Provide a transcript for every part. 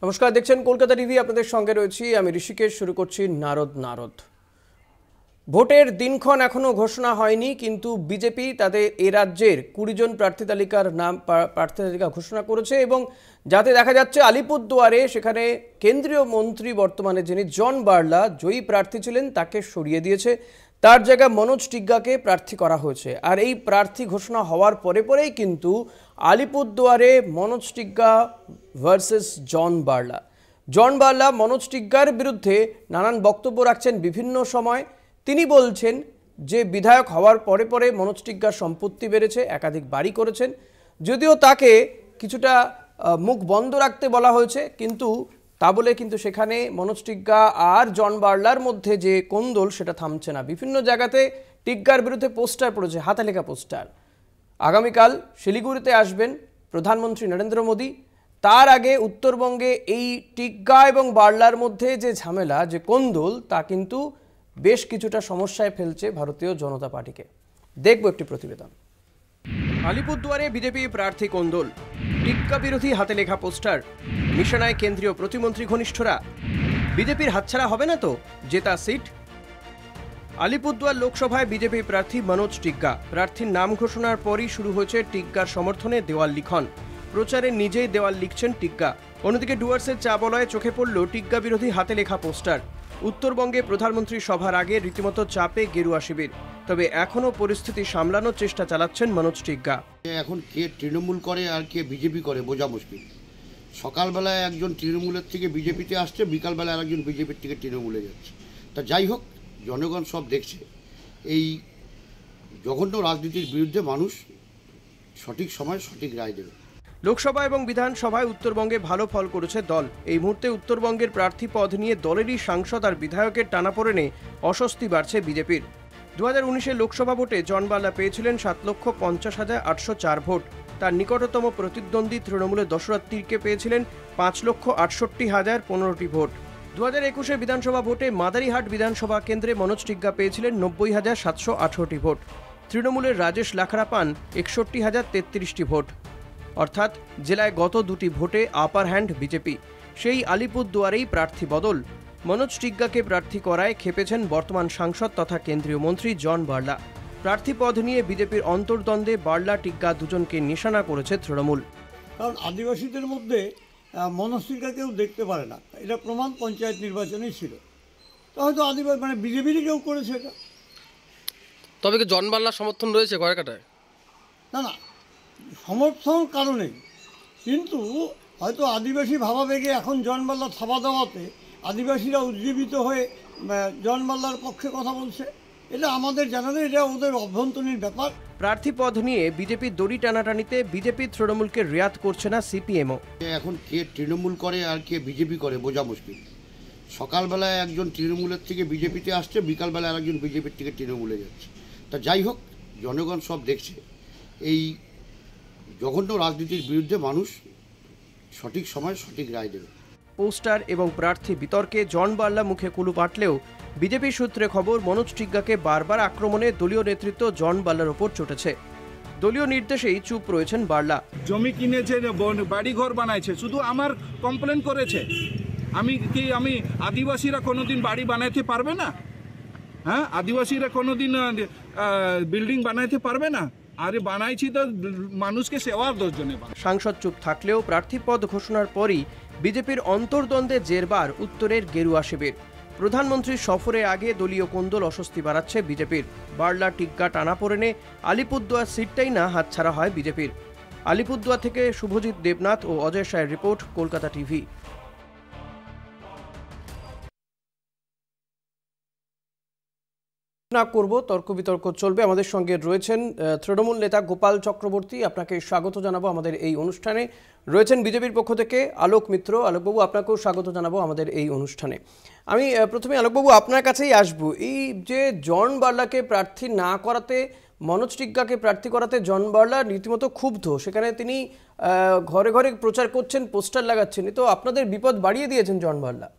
নমস্কার, দেখছেন কলকাতা টিভি। আপনাদের সঙ্গে রয়েছি আমি ঋষিকেশ। শুরু করছি নারদ। ভোটের দিনক্ষণ এখনো ঘোষণা হয়নি, কিন্তু বিজেপি তাদের এ রাজ্যের 20 জন প্রার্থী তালিকা ঘোষণা করেছে এবং যাতে দেখা যাচ্ছে আলিপুরদুয়ারে সেখানে কেন্দ্রীয় মন্ত্রী বর্তমানে যিনি জন বার্লা জয়ী প্রার্থী ছিলেন তাকে সরিয়ে দিয়েছে। তার জায়গায় মনোজ টিগ্গাকে প্রার্থী করা হয়েছে। আর এই প্রার্থী ঘোষণা হওয়ার পরেই কিন্তু আলিপুরদুয়ারে মনোজ টিগ্গা ভার্সেস জন বার্লা মনোজ টিগ্গার বিরুদ্ধে নানান বক্তব্য রাখছেন বিভিন্ন সময়। তিনি বলছেন যে বিধায়ক হওয়ার পরে মনোজ টিগ্গার সম্পত্তি বেড়েছে, একাধিক বাড়ি করেছেন। যদিও তাকে কিছুটা মুখ বন্ধ রাখতে বলা হয়েছে, কিন্তু তা বলে কিন্তু সেখানে মনোজ টিগ্গা আর জন বার্লার মধ্যে যে কোন্দল সেটা থামছে না। বিভিন্ন জায়গাতে টিগ্গার বিরুদ্ধে পোস্টার পড়েছে, হাতে লেখা পোস্টার। আগামীকাল শিলিগুড়িতে আসবেন প্রধানমন্ত্রী নরেন্দ্র মোদী। তার আগে উত্তরবঙ্গে এই টিগ্গা এবং বার্লার মধ্যে যে ঝামেলা, যে কোন্দল, তা কিন্তু বেশ কিছুটা সমস্যায় ফেলছে ভারতীয় জনতা পার্টিকে। দেখব একটি প্রতিবেদন। আলিপুরদুয়ারে বিজেপি প্রার্থী কোন্দল, টিগ্গা বিরোধী হাতে লেখা পোস্টার, নিশানায় কেন্দ্রীয় প্রতিমন্ত্রী ঘনিষ্ঠরা। বিজেপির হাতছাড়া হবে না তো জেতা সিট। আলিপুরদুয়ার লোকসভায় বিজেপি প্রার্থী মনোজ টিগ্গা প্রার্থীর নাম ঘোষণার পরই শুরু হয়েছে টিগ্গার সমর্থনে দেওয়াল লিখন। প্রচারে নিজেই দেওয়াল লিখছেন টিগ্গা। অন্যদিকে ডুয়ার্সের চা বলয়ে চোখে পড়ল টিগ্গা বিরোধী হাতে লেখা পোস্টার। উত্তরবঙ্গে প্রধানমন্ত্রী সভার আগে রীতিমতো চাপে গেরুয়া শিবির। তবে এখনও পরিস্থিতি সামলানোর চেষ্টা চালাচ্ছেন মনোজ টিগ্গা। এখন কে তৃণমূল করে আর কে বিজেপি করে বোঝা মুশকিল। সকালবেলায় একজন তৃণমূলের থেকে বিজেপিতে আসছে, বিকালবেলায় আরেকজন বিজেপির থেকে তৃণমূলে যাচ্ছে। তা যাই হোক, জনগণ সব দেখছে। এই জঘন্য রাজনীতির বিরুদ্ধে মানুষ সঠিক সময় সঠিক রায় দেবে। লোকসভা এবং বিধানসভায় উত্তরবঙ্গে ভালো ফল করেছে দল। এই মুহূর্তে উত্তরবঙ্গের প্রার্থী পদ নিয়ে দলেরই সাংসদ আর বিধায়কের টানাপোড়েনে অস্বস্তি বাড়ছে বিজেপির। 2019-এর লোকসভা ভোটে জন বার্লা পেয়েছিলেন 7,50,804 ভোট। তার নিকটতম প্রতিদ্বন্দ্বী তৃণমূলের দশরথ তীরকে পেয়েছিলেন 5,68,015টি ভোট। 2021-এর বিধানসভা ভোটে মাদারিহাট বিধানসভা কেন্দ্রে মনোজ টিগ্গা পেয়েছিলেন 90,718টি ভোট। তৃণমূলের রাজেশ লাখরা পান 61,033টি ভোট। অর্থাৎ জেলায় গত দুটি ভোটে আপার হ্যান্ড বিজেপি। সেই আলিপুরদুয়ারেই প্রার্থী বদল। মনোজ টিগ্গাকে প্রার্থী করায় খেপেছেন বর্তমান সাংসদ তথা কেন্দ্রীয় মন্ত্রী জন বার্লা। প্রার্থী পদ নিয়ে বিজেপির অন্তর্দ্বন্দ্বে বার্লা টিগ্গা দুজনকে নিশানা করেছে তৃণমূল। কারণ আদিবাসীদের মধ্যে মনোজ টিগ্গা কেউ দেখতে পারে না, এটা প্রমাণ পঞ্চায়েত নির্বাচনেই ছিল। তো হয়তো আদিবাসী বিজেপিরই কেউ করেছে এটা। তবে কি জন বার্লার সমর্থন রয়েছে গড়কাটায়? না, সমর্থন কারণে, কিন্তু হয়তো আদিবাসী ভাবাবেগে এখন জন বার্লা থাবা দেওয়াতে আদিবাসীরা উজ্জীবিত হয়ে জন বার্লার পক্ষে কথা বলছে। এটা আমাদের জানা নেই, এটা ওদের অভ্যন্তরীণ ব্যাপার। প্রার্থী পদ নিয়ে বিজেপির দড়ি টানাটানিতে বিজেপি তৃণমূলকে রেয়াত করছে না সিপিএমও। এখন কে তৃণমূল করে আর কে বিজেপি করে বোঝা মুশকিল। সকালবেলায় একজন তৃণমূলের থেকে বিজেপিতে আসছে, বিকালবেলায় আরেকজন বিজেপির থেকে তৃণমূলে যাচ্ছে। তা যাই হোক, জনগণ সব দেখছে। এই জঘন্য রাজনীতির বিরুদ্ধে মানুষ সঠিক সময় সঠিক রায় দেবে। পোস্টার এবং প্রার্থী বিতর্কে জন বার্লা মুখে কুলু পাটলেও বিজেপি সূত্রে খবর মনোজ টিগ্গাকে বারবার আক্রমণে দলীয় নেতৃত্ব জন বার্লার ওপর চটেছে। দলীয় নির্দেশেই চুপ রয়েছেন বার্লা। জমি কিনেছে, বাড়িঘর বানাইছে, শুধু আমার কমপ্লেন করেছে। আমি আদিবাসীরা কোনোদিন বাড়ি বানাইতে পারবে না? হ্যাঁ, আদিবাসীরা কোনোদিন বিল্ডিং বানাইতে পারবে না? আরে বানাইছি তো মানুষকে সেবার দর্জনে। সাংসদ চুপ থাকলেও প্রার্থী পদ ঘোষণার পরই বিজেপির অন্তর্দ্বন্দ্বে জেরবার উত্তরের গেরুয়া শিবির। প্রধানমন্ত্রীর সফরে আগে দলীয় কোন্দল অস্বস্তি বাড়াচ্ছে বিজেপির। বার্লা টিগ্গা টানাপোড়েনে আলিপুরদুয়ার সিটটাই না হাতছাড়া হয় বিজেপির। আলিপুরদুয়ার থেকে শুভজিৎ দেবনাথ ও অজয় সায়ের রিপোর্ট, কলকাতা টিভি। না করব, তর্ক বিতর্ক চলবে। আমাদের সঙ্গে রয়েছেন তৃণমূল নেতা গোপাল চক্রবর্তী, আপনাকে স্বাগত জানাবো আমাদের এই অনুষ্ঠানে। রয়েছেন বিজেপির পক্ষ থেকে আলোক মিত্র। আলোকবাবু, আপনাকেও স্বাগত জানাবো আমাদের এই অনুষ্ঠানে। আমি প্রথমে আলোকবাবু আপনার কাছেই আসবো। এই যে জন বার্লাকে প্রার্থী না করাতে, মনোজ টিগ্গাকে প্রার্থী করাতে জন বার্লা রীতিমতো ক্ষুব্ধ। সেখানে তিনি ঘরে ঘরে প্রচার করছেন, পোস্টার লাগাচ্ছেন। তো আপনাদের বিপদ বাড়িয়ে দিয়েছেন জন বার্লা।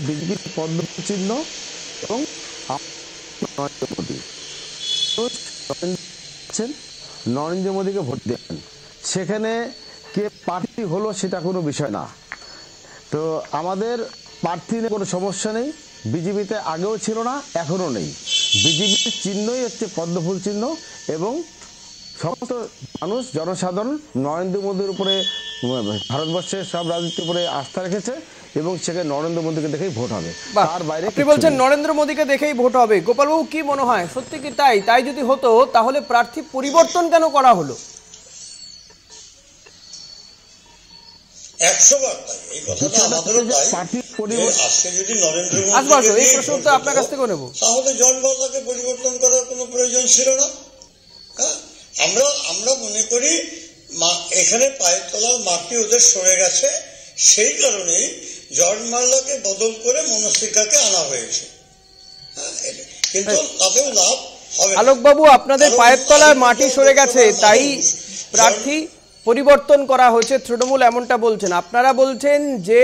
বিজেপির পদ্মচিহ্ন এবং নরেন্দ্র মোদী, নরেন্দ্র মোদীকে ভোট দেন। সেখানে কে প্রার্থী হলো সেটা কোনো বিষয় না। তো আমাদের প্রার্থী নিয়ে কোনো সমস্যা নেই, বিজেপিতে আগেও ছিল না, এখনও নেই। বিজেপির চিহ্নই হচ্ছে পদ্মফুল চিহ্ন এবং সমস্ত মানুষ জনসাধারণ নরেন্দ্র মোদীর উপরে, ভারতবর্ষের সব রাজনীতির উপরে আস্থা রেখেছে এবং সেখানে নরেন্দ্র মোদীকে দেখেই ভোট হবে। তার বাইরে আপনি বলছেন নরেন্দ্র মোদীকে দেখেই ভোট হবে। গোপালবাবু কি মনে হয় সত্যি কি তাই? তাই যদি হতো তাহলে প্রার্থী পরিবর্তন কেন করা হলো? 100 বার তাই, এই কথাটা আমাদেরও তাই। আজকে যদি নরেন্দ্র মোদী এই প্রশ্ন তো আপনার কাছ থেকে নেব, তাহলে জন বাংলাকে পরিবর্তন করার কোনো প্রয়োজন ছিল না। হ্যাঁ, আমরা মনে করি এখানে পায়ের তলার মাটি ওদের সরে গেছে, সেই কারণেই জন মাল্লাকে বদল করে মনস্তিকাকে আনা হয়েছে। কিন্তু তাতেও লাভ হবে। আলোকবাবু, আপনাদের পায়ের তলার মাটি সরে গেছে তাই প্রার্থী পরিবর্তন করা হয়েছে, তৃণমূল এমনটা বলছেন। আপনারা বলছেন যে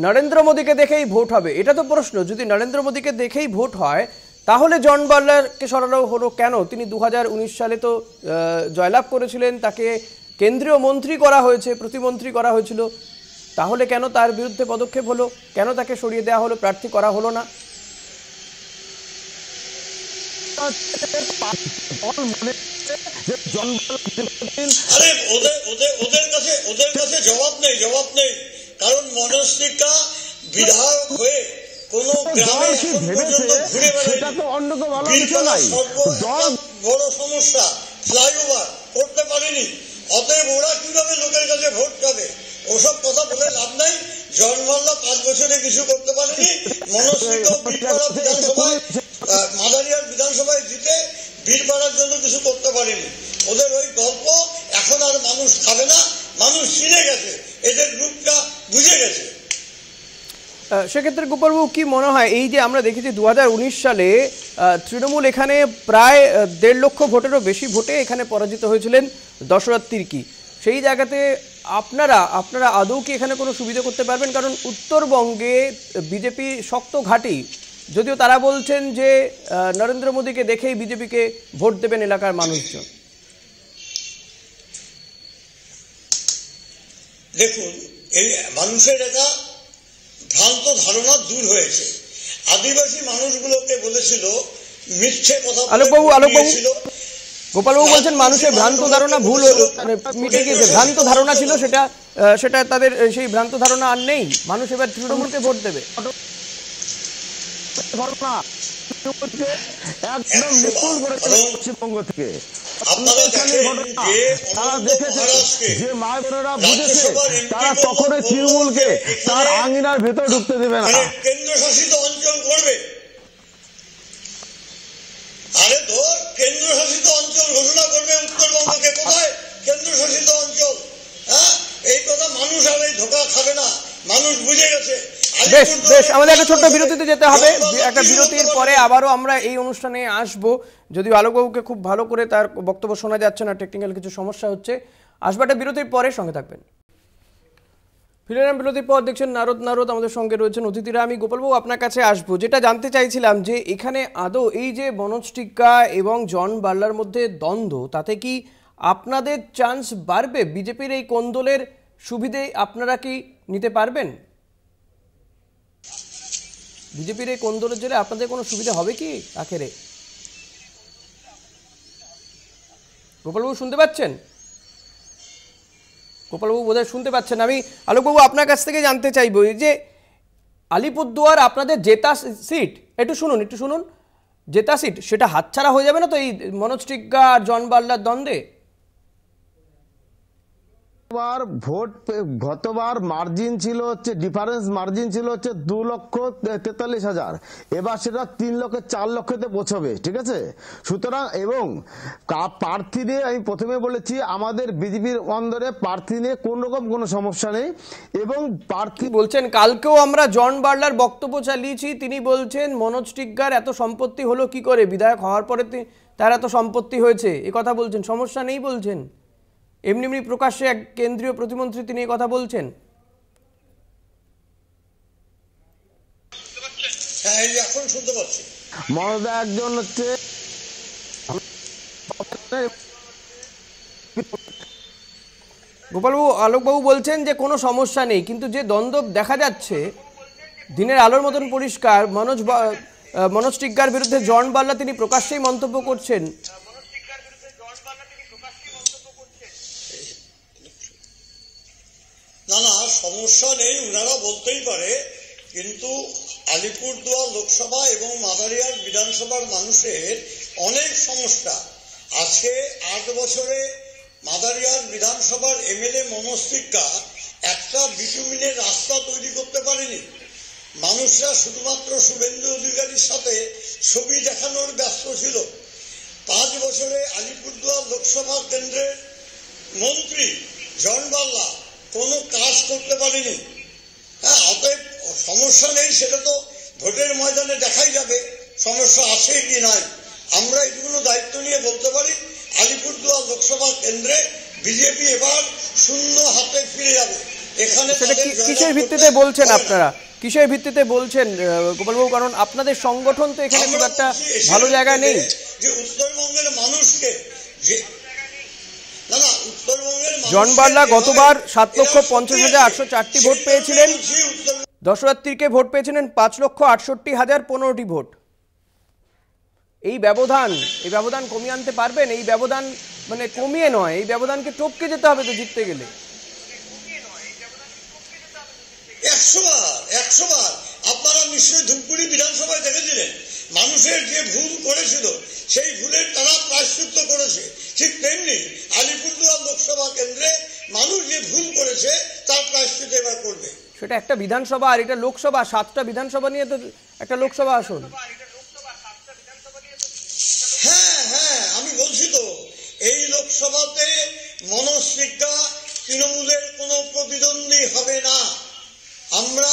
নরেন্দ্র মোদীকে দেখেই ভোট হবে। এটা তো প্রশ্ন, যদি নরেন্দ্র মোদীকে দেখেই ভোট হয় তাহলে জন বার্লারকে সরানো হলো কেন? তিনি 2019 সালে তো জয়লাভ করেছিলেন, তাকে কেন্দ্রীয় মন্ত্রী করা হয়েছে, প্রতিমন্ত্রী করা হয়েছিল। তাহলে কেন তার বিরুদ্ধে পদক্ষেপ হলো? কেন তাকে সরিয়ে দেওয়া হলো, প্রার্থী করা হলো না? আরে ওদের কাছে জবাব নেই, কারণ মনস্তিকা বিধায়ক হয়ে কোন গ্রামে ঘুরে বড় সমস্যা, ফ্লাইওভার করতে পারেনি। অতএব ওরা কিভাবে লোকের কাছে ভোট পাবে? ওসব কথা বলে লাভ নাই। জন মাল্লা 5 বছরে কিছু করতে পারেনি। মনস্তিকা বীরপাড়া বিধানসভায়, মাদারিয়ার বিধানসভায় জিতে বীরপাড়ার জন্য কিছু করতে পারেনি। ওদের ওই গল্প এখন আর মানুষ খাবে না, মানুষ চিনে গেছে, এদের রূপটা বুঝে গেছে। সেক্ষেত্রে গোপালবাবু কি মনে হয়, এই যে আমরা দেখেছি 2019 সালে তৃণমূল এখানে প্রায় 1.5 লক্ষ ভোটেরও বেশি ভোটে এখানে পরাজিত হয়েছিলেন দশরথ তির্কি, সেই জায়গাতে আপনারা আদৌ কি এখানে কোনো সুবিধা করতে পারবেন? কারণ উত্তরবঙ্গে বিজেপি শক্ত ঘাঁটি, যদিও তারা বলছেন যে নরেন্দ্র মোদীকে দেখেই বিজেপিকে ভোট দেবেন এলাকার মানুষজন। দেখুন, এই মানুষের এটা ভ্রান্ত ধারণা দূর হয়েছে। আদিবাসী মানুষগুলোকে বলেছিল মিথ্যে কথা। গোপালবাবু বলছেন মানুষের ভ্রান্ত ধারণা ভুল মিটে গিয়েছে, ভ্রান্ত ধারণা ছিল সেটা তাদের সেই ভ্রান্ত ধারণা আর নেই, মানুষ এবার তৃণমূলকে ভোট দেবে। একদম নিপুণ করেছে পশ্চিমবঙ্গ থেকে। তারা দেখেছে যে মা বোনেরা বুঝেছে তারা কখনোই তৃণমূলকে তার আঙিনার ভেতর ঢুকতে দেবে না। কেন্দ্রশাসিত অঞ্চল করবে, আরে তো কেন্দ্রশাসিত অঞ্চল ঘোষণা করবে উত্তরবঙ্গকে। কোথায় কেন্দ্রশাসিত অঞ্চল? হ্যাঁ, এই কথা মানুষ আর এই ধোঁকা খাবে না, মানুষ বুঝে গেছে। বেশ, আমাদের একটা ছোট্ট বিরতিতে যেতে হবে। একটা বিরতির পরে আবারও আমরা এই অনুষ্ঠানে আসবো। যদিও আলোকবাবুকে খুব ভালো করে তার বক্তব্য শোনা যাচ্ছে না, টেকনিক্যাল কিছু সমস্যা হচ্ছে। আসবো একটা বিরতির পরে, সঙ্গে থাকবেন। ফিরে বিরতির পর দেখছেন নারদ। আমাদের সঙ্গে রয়েছেন অতিথিরা। আমি গোপালবাবু আপনার কাছে আসবো, যেটা জানতে চাইছিলাম যে এখানে আদৌ এই যে মনোজ টিক্কা এবং জন বার্লার মধ্যে দ্বন্দ্ব, তাতে কি আপনাদের চান্স বাড়বে? বিজেপির এই কোন্দলের সুবিধে আপনারা কি নিতে পারবেন? বিজেপির এই কোন্দলের জেরে আপনাদের কোনো সুবিধা হবে কি আখেরে? গোপালবাবু শুনতে পাচ্ছেন? গোপালবাবু বোধহয় শুনতে পাচ্ছেন। আমি আলোকবাবু আপনার কাছ থেকে জানতে চাইবো, এই যে আলিপুরদুয়ার আপনাদের জেতা সিট, একটু শুনুন, জেতা সিট সেটা হাতছাড়া হয়ে যাবে না তো এই মনোজ টিক্কা আর জন বার্লার দ্বন্দ্বে? গতবার মার্জিন ছিল হচ্ছে, ডিফারেন্স মার্জিন ছিল হচ্ছে 2,43,000, এবার সেটা 3,04,00,000-তে পৌঁছবে। ঠিক আছে, সুতরাং এবং প্রার্থী নিয়ে আমি প্রথমে বলেছি আমাদের বিজেপির অন্দরে প্রার্থী নিয়ে কোন রকম কোনো সমস্যা নেই। এবং প্রার্থী বলছেন, কালকেও আমরা জন বার্লার বক্তব্য চালিয়েছি, তিনি বলছেন মনোজ টিক্কার এত সম্পত্তি হলো কি করে, বিধায়ক হওয়ার পরে তার এত সম্পত্তি হয়েছে, এ কথা বলছেন, সমস্যা নেই বলছেন। এমনি প্রকাশ্যে এক কেন্দ্রীয় প্রতিমন্ত্রী তিনি এই কথা বলছেন। এই যে এখন শুনতে পাচ্ছি। মমতা একজন হচ্ছে গোপালবাবু, আলোকবাবু বলছেন যে কোনো সমস্যা নেই, কিন্তু যে দ্বন্দ্ব দেখা যাচ্ছে দিনের আলোর মতন পরিষ্কার। মনোজ টিগ্গার বিরুদ্ধে জন বার্লা তিনি প্রকাশ্যেই মন্তব্য করছেন। না না, সমস্যা নেই, ওনারা বলতেই পারে, কিন্তু আলিপুরদুয়ার লোকসভা এবং মাদারিহাট বিধানসভার মানুষের অনেক সমস্যা। আজকে 8 বছরে মাদারিহাট বিধানসভার এমএলএ মনোজ টিগ্গা একটা বিটুমিনের রাস্তা তৈরি করতে পারেনি। মানুষরা শুধুমাত্র শুভেন্দু অধিকারীর সাথে ছবি দেখানোর ব্যস্ত ছিল। 5 বছরে আলিপুরদুয়ার লোকসভা কেন্দ্রের মন্ত্রী জন বার্লা কোনো কাজ করতে পারেনি। হ্যাঁ, অতএব সমস্যা নেই, সেটা তো ভোটের ময়দানে দেখাই যাবে সমস্যা আছে কি নাই। আমরা এগুলো দায়িত্ব নিয়ে বলতে পারি, আলিপুরদুয়ার লোকসভা কেন্দ্রে বিজেপি এবার শূন্য হাতে ফিরে যাবে। এখানে সেটা কিসের ভিত্তিতে বলছেন আপনারা, কিসের ভিত্তিতে বলছেন গোপালবাবু? কারণ আপনাদের সংগঠন তো এখানে খুব একটা ভালো জায়গায় নেই। যে উত্তরবঙ্গের মানুষকে যে জন বার্লা গতবার 7,50,804টি ভোট পেয়েছিলেন, দশরাত্রিকে ভোট পেয়েছিলেন 5,68,015টি ভোট। এই ব্যবধান কমিয়ে আনতে পারবেন? এই ব্যবধান মানে কমিয়ে নয়, এই ব্যবধানকে টপকে যেতে হবে তো জিততে গেলে। 100 বার আপনারা নিশ্চয়ই ধূপগুড়ি বিধানসভায় দেখেছিলেন, মানুষের যে ভুল করেছিল সেই ভুলের তারা প্রায়শ্চিত্ত করেছে। ঠিক তেমনি আলিপুরদুয়ার লোকসভা কেন্দ্রে মানুষ যে ভুল করেছে তার প্রায়শ্চিত্ত এবার করবে। সেটা একটা বিধানসভা, আর এটা লোকসভা। 7টা বিধানসভা নিয়ে তো একটা লোকসভা আসন। হ্যাঁ, আমি বলছি তো, এই লোকসভাতে মনোজ টিগ্গা তৃণমূলের কোনো প্রতিদ্বন্দ্বী হবে না। আমরা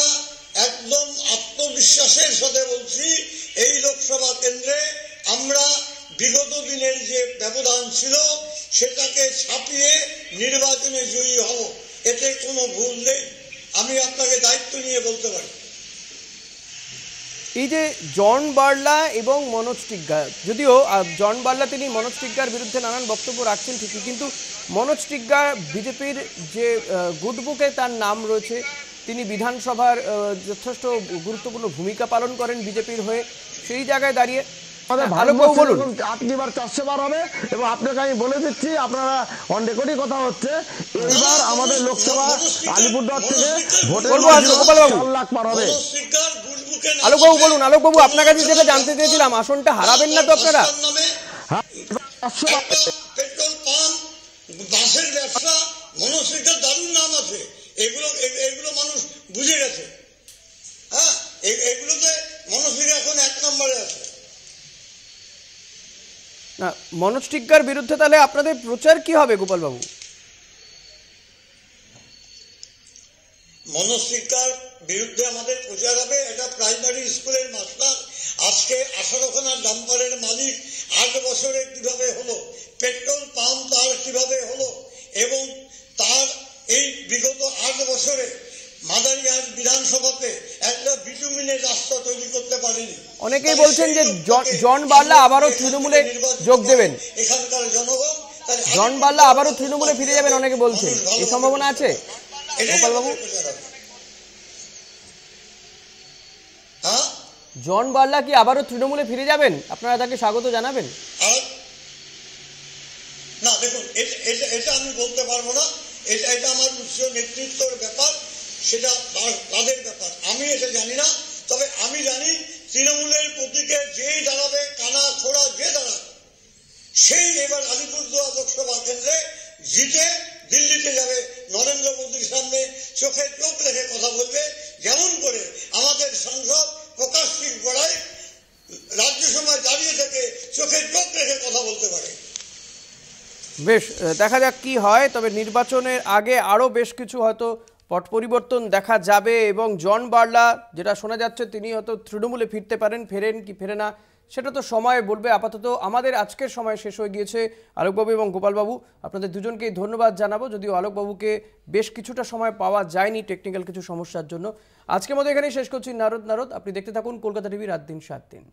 একদম আত্মবিশ্বাসের সাথে বলছি, এই লোকসভা কেন্দ্রে আমরা বিগত দিনের যে ব্যবধান ছিল সেটাকে ছাপিয়ে নির্বাচনে জয়ী হব, এতে কোনো ভুল নেই। আমি আপনাকে দায়িত্ব নিয়ে বলতে পারি। এই যে জন বার্লা এবং মনোজ টিগ্গা, যদিও জন বার্লা তিনি মনোজ টিগ্গার বিরুদ্ধে নানান বক্তব্য রাখছেন ঠিকই, কিন্তু মনোজ টিগ্গা বিজেপির যে গুডবুকে তার নাম রয়েছে, তিনি বিধানসভার যথেষ্ট গুরুত্বপূর্ণ ভূমিকা পালন করেন বিজেপির হয়ে। সেই জায়গায় দাঁড়িয়ে বলুন, 8বার 400 বার হবে। এবং আপনাকে আমি বলে দিচ্ছি, আপনারা অন রেকর্ডই কথা হচ্ছে, এবার আমাদের লোকসভা আলিপুরদুয়ার থেকে ভোটের 4 লাখ পার হবে। আলোকবাবু বলুন। আলোকবাবু, আপনার কাছে যেটা জানতে চেয়েছিলাম, আসনটা হারাবেন না তো আপনারা? পেট্রোল পাম্প, বাসের ব্যবসা, মনোজ টিগ্গার দারুণ নাম আছে, এগুলো মানুষ বুঝে গেছে। হ্যাঁ, এগুলোতে মনোজ টিগ্গা এখন 1 নম্বরে আছে। না, মনোজ টিগ্গার বিরুদ্ধে তাহলে আপনাদের প্রচার কি হবে গোপালবাবু? মনোজ টিগ্গার বিরুদ্ধে আমাদের প্রচার হবে। এটা প্রাইমারি স্কুলের মাস্টার, আজকে 18খানা ডাম্পারের মালিক, 8 বছরে কিভাবে হলো, পেট্রোল পাম্প তার কিভাবে হলো, এবং তার এই বিগত 8 বছরে মাদারিহাট বিধানসভাতে একটা বিটুমিনের রাস্তা তৈরি করতে পারেনি। অনেকেই বলছেন যে জন বার্লা আবারও তৃণমূলে যোগ দেবেন, এখানকার জনগণ জন বার্লা আবারও তৃণমূলে ফিরে যাবেন, অনেকে বলছেন। এই সম্ভাবনা আছে গোপালবাবু? জন বার্লা কি আবারও তৃণমূলে ফিরে যাবেন? আপনারা তাকে স্বাগত জানাবেন? না, দেখুন, এটা আমি বলতে পারবো না। এটা আমার উচ্চ নেতৃত্বের ব্যাপার, সেটা তাদের ব্যাপার, আমি এটা জানি না। তবে আমি জানি তৃণমূলের প্রতীকে যেই দাঁড়াবে, কানা খোড়া যে দাঁড়াবে, সেই এবার আলিপুরদুয়ার লোকসভা কেন্দ্রে জিতে দিল্লিতে যাবে, নরেন্দ্র মোদীর সামনে চোখে চোখ রেখে কথা বলবে, যেমন করে আমাদের সাংসদ প্রকাশ সিং গড়াই রাজ্যসভায় দাঁড়িয়ে থেকে চোখে চোখ রেখে কথা বলতে পারে। বেশ, দেখা যাক কি হয়। তবে নির্বাচনের আগে আরও বেশ কিছু হয়তো পট পরিবর্তন দেখা যাবে, এবং জন বার্লা যেটা শোনা যাচ্ছে তিনি হয়তো তৃণমূলে ফিরতে পারেন, ফেরেন কি ফেরে না সেটা তো সময় বলবে। আপাতত আমাদের আজকের সময় শেষ হয়ে গিয়েছে। আলোকবাবু এবং গোপালবাবু, আপনাদের দুজনকেই ধন্যবাদ জানাবো, যদিও আলোকবাবুকে বেশ কিছুটা সময় পাওয়া যায়নি টেকনিক্যাল কিছু সমস্যার জন্য। আজকের মতো এখানেই শেষ করছি নারদ। আপনি দেখতে থাকুন কলকাতা টিভি রাত দিন 7 দিন।